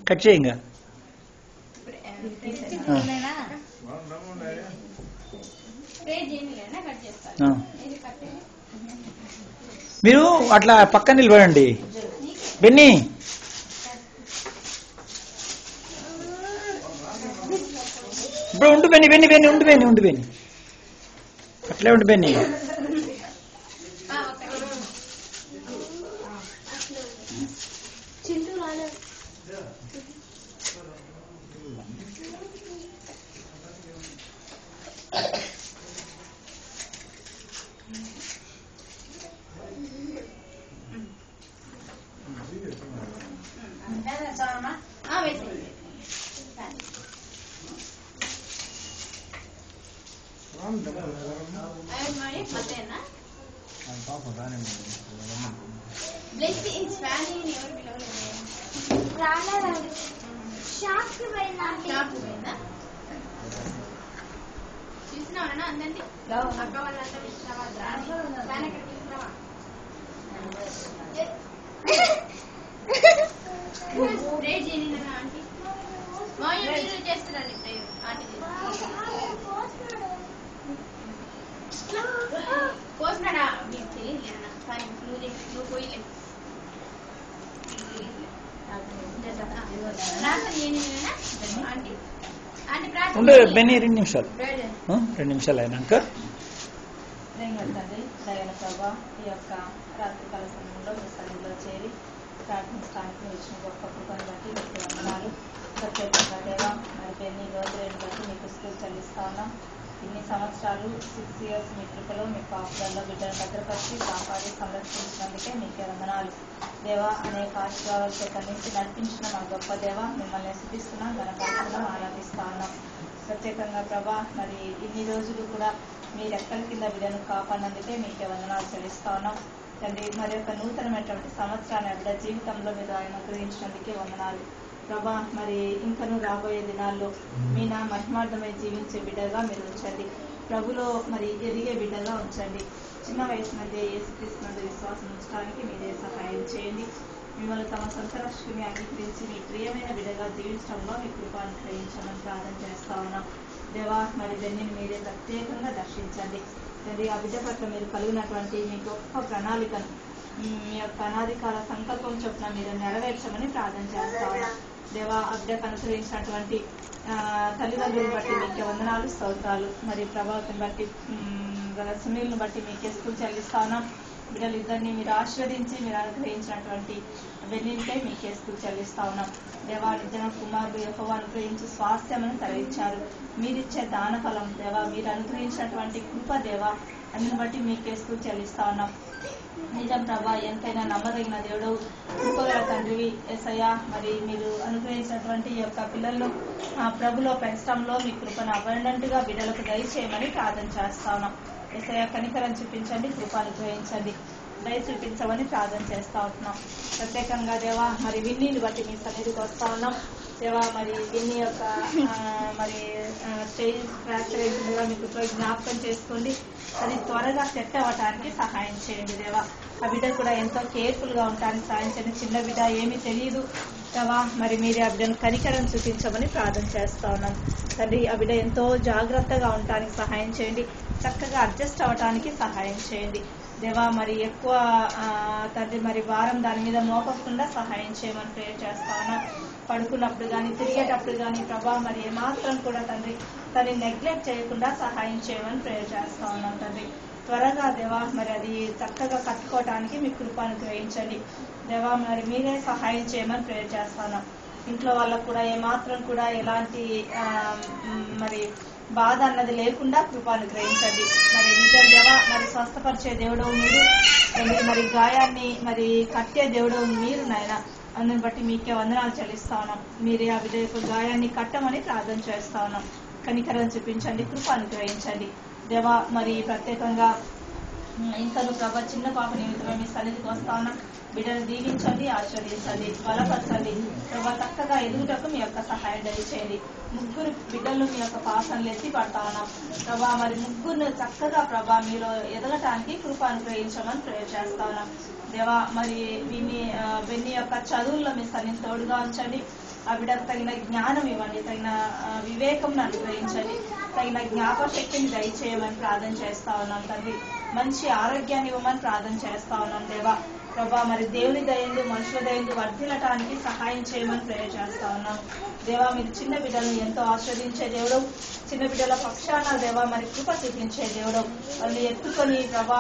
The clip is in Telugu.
కట్ చేయంగా మీరు అట్లా పక్కన నిలబడండి. బెన్నీ ఇప్పుడు ఉండు బెన్నీ బెన్నీ బెన్నీ ఉండు బెన్నీ ఉండు బెన్నీ అట్లే ఉండు బెన్నీ. చూసినావా అందరినీ అక్క వాళ్ళంతా ఆంటీ చేస్తున్నాను ఆంటీ పోస్తున్నాడా మీకు తెలియదు నువ్వు పోయిలే ఉండే బెన్నీ 2 నిమిషాలు 2 నిమిషాలు అయినాక దయన ప్రభా ఈ యొక్క రాత్రికాల సమయంలో మీ సన్నిధిలో చేరి ప్రార్థించడానికి వచ్చిన గొప్ప కృపను బట్టి మీకు వందనాలు. ప్రత్యేకంగా దేవా మరి బెన్నీ రోజులను బట్టి మీకు స్థుతులు చెల్లిస్తా ఉన్నాం. ఇన్ని సంవత్సరాలు 6 years మీ కృపలో మీ పాపలలో బిడ్డను భద్రపరిచి కాపాడి సంరక్షించినందుకే మీకే వందనాలు దేవా. అనేక ఆశీర్వాదాలతో కనీసి నడిపించిన మా గొప్ప దేవ మిమ్మల్ని స్థుతిస్తున్నాం, గణపరుస్తున్నాం, ఆరాధిస్తా ఉన్నాం. ప్రత్యేకంగా ప్రభా మరి ఇన్ని రోజులు కూడా మీ రెక్కల కింద బిడ్డను కాపాడినందుకే మీకే వందనాలు చెల్లిస్తా ఉన్నాం తండ్రి. మరి యొక్క నూతనమైనటువంటి సంవత్సరాన్ని బిడ్డ జీవితంలో మీరు ఆయన గ్రహించినందుకే వందనాలు ప్రభా. మరి ఇంకనూ రాబోయే దినాల్లో మీ నా మహిమార్థమై జీవించే బిడ్డగా మీరు ఉంచండి ప్రభులో, మరి ఎదిగే బిడ్డగా ఉంచండి. చిన్న వయసు మధ్య యేసుక్రీస్తు విశ్వాసం ఉంచడానికి మీరే సహాయం చేయండి. మిమ్మల్ని తమ సొంత రక్షకుని అంగీకరించి మీ ప్రియమైన బిడ్డగా జీవించడంలో మీ కృప అనుగ్రహించమని ప్రార్థన చేస్తా ఉన్నాం దేవా. మరి బెన్నీని మీరే ప్రత్యేకంగా దర్శించండి తండ్రి. ఆ బిడ్డ పట్ల మీరు కలిగినటువంటి మీ గొప్ప ప్రణాళికను మీ యొక్క అనాధికార సంకల్పం చొప్పున మీరు నెరవేర్చమని ప్రార్థన చేస్తా ఉన్నాం దేవా. ఆ బిడ్డకు అనుసరించినటువంటి తల్లిదండ్రులను బట్టి మీకే వందనాలు, స్తోత్రాలు. మరి ప్రభావితం బట్టి సునీల్ను బట్టి మీకే స్తుతులు చెల్లిస్తా ఉన్నాం. బిడ్డలు ఇద్దరిని మీరు ఆశీర్వదించి మీరు అనుగ్రహించినటువంటి బెన్నీనికై మీకే స్తుతులు చెల్లిస్తా ఉన్నాం దేవా. నిజన కుమారుడు యెహోవా అనుగ్రహించి స్వాస్థ్యమని తరలించారు. మీరిచ్చే దాన ఫలం దేవా, మీరు అనుగ్రహించినటువంటి కృప దేవా, అందుని బట్టి మీకే స్తుతులు చెల్లిస్తా ఉన్నాం. నిజం ప్రభా, ఎంతైనా నమ్మదగిన దేవుడు, కృపగల తండ్రివి యేసయ్యా. మరి మీరు అనుగ్రహించినటువంటి ఈ యొక్క పిల్లలను ప్రభులో పెంచడంలో మీ కృపను అబండెంట్ గా బిడ్డలకు దయచేయమని ప్రార్థన చేస్తా ఉన్నాం యేసయ్యా. కనికరం చూపించండి, కృప అనుగ్రహించండి, దయ చూపించమని ప్రార్థన చేస్తా ఉంటున్నాం. ప్రత్యేకంగా దేవా మరి విన్నీని బట్టి మీ సన్నిధికి వస్తా ఉన్నాం దేవా. మరి విన్నీ యొక్క మరి స్టేజ్ ఫ్రాక్చర్ అయిందిగా మీకు జ్ఞాపకం చేసుకోండి, అది త్వరగా సెట్ అవ్వటానికి సహాయం చేయండి దేవా. ఆ బిడ్డ కూడా ఎంతో కేర్ఫుల్ గా ఉండటానికి సహాయం చేయండి. చిన్న బిడ్డ ఏమీ తెలియదు దేవా, మరి మీరు ఆ బిడ్డను కనికరం చూపించమని ప్రార్థన చేస్తా ఉన్నాం తండ్రి. ఆ బిడ్డ ఎంతో జాగ్రత్తగా ఉండటానికి సహాయం చేయండి, చక్కగా అడ్జస్ట్ అవ్వటానికి సహాయం చేయండి దేవా. మరి ఎక్కువ తండ్రి మరి భారం దాని మీద మోపకుండా సహాయం చేయమని ప్రేయర్ చేస్తా ఉన్నాం. పడుకున్నప్పుడు కానీ తిరిగేటప్పుడు కానీ ప్రభా మరి ఏమాత్రం కూడా తండ్రి తనని నెగ్లెక్ట్ చేయకుండా సహాయం చేయమని ప్రేయర్ చేస్తా ఉన్నాం తండ్రి. త్వరగా దేవా మరి అది చక్కగా కట్టుకోవటానికి మీ కృపను గ్రహించండి దేవా. మరి మీరే సహాయం చేయమని ప్రేయర్ చేస్తాను ఇంట్లో వాళ్ళకు కూడా ఏమాత్రం కూడా ఎలాంటి మరి బాధ అన్నది లేకుండా కృప అనుగ్రహించండి. మరి నిజం దేవా, మరి స్వస్థపరిచే దేవుడు మీరు, మరి గాయాన్ని మరి కట్టే దేవుడు మీరు నాయన. అందుని బట్టి మీకే వందనాలు చెల్లిస్తా ఉన్నాం. మీరే ఆ బిడ్డ యొక్క గాయాన్ని కట్టమని ప్రార్థన చేస్తా ఉన్నాం. కనికరం చూపించండి, కృప అనుగ్రహించండి దేవా. మరి ప్రత్యేకంగా ఇంకను ప్రభా చిన్న పాప నిమిత్తమే మీ సన్నిధికి వస్తా ఉన్నాం. బిడ్డను దీవించండి, ఆశీర్వదించండి, బలపరచండి ప్రభా. చక్కగా ఎదుగుటకు మీ యొక్క సహాయం దయచేయండి. ముగ్గురు బిడ్డలు మీ యొక్క పాసనలు ఎత్తి పడతా ఉన్నాం ప్రభా. మరి ముగ్గురు చక్కగా ప్రభా మీలో ఎదగటానికి కృప అనుగ్రహించమని ప్రేర్ చేస్తా ఉన్నాం దేవా. మరి వెన్ని యొక్క చదువుల్లో మీ సన్నిధి తోడుగా ఉంచండి. ఆ బిడ్డకు తగిన జ్ఞానం ఇవ్వండి, తగిన వివేకం అనుగ్రహించండి, తగిన జ్ఞాపక శక్తిని దయచేయమని ప్రార్థన చేస్తా ఉన్నాం తండ్రి. మంచి ఆరోగ్యాన్ని ఇవ్వమని ప్రార్థన చేస్తా ఉన్నాం దేవా ప్రభా. మరి దేవుని దయందు మనుషుల దయందు వర్ధిల్లటానికి సహాయం చేయమని ప్రేర్ చేస్తా ఉన్నాం దేవా. మీరు చిన్న బిడ్డలను ఎంతో ఆస్వాదించే దేవుడు, చిన్న బిడ్డల పక్షాన దేవా మరి కృప చూపించే దేవుడు. వాళ్ళని ఎత్తుకొని ప్రభా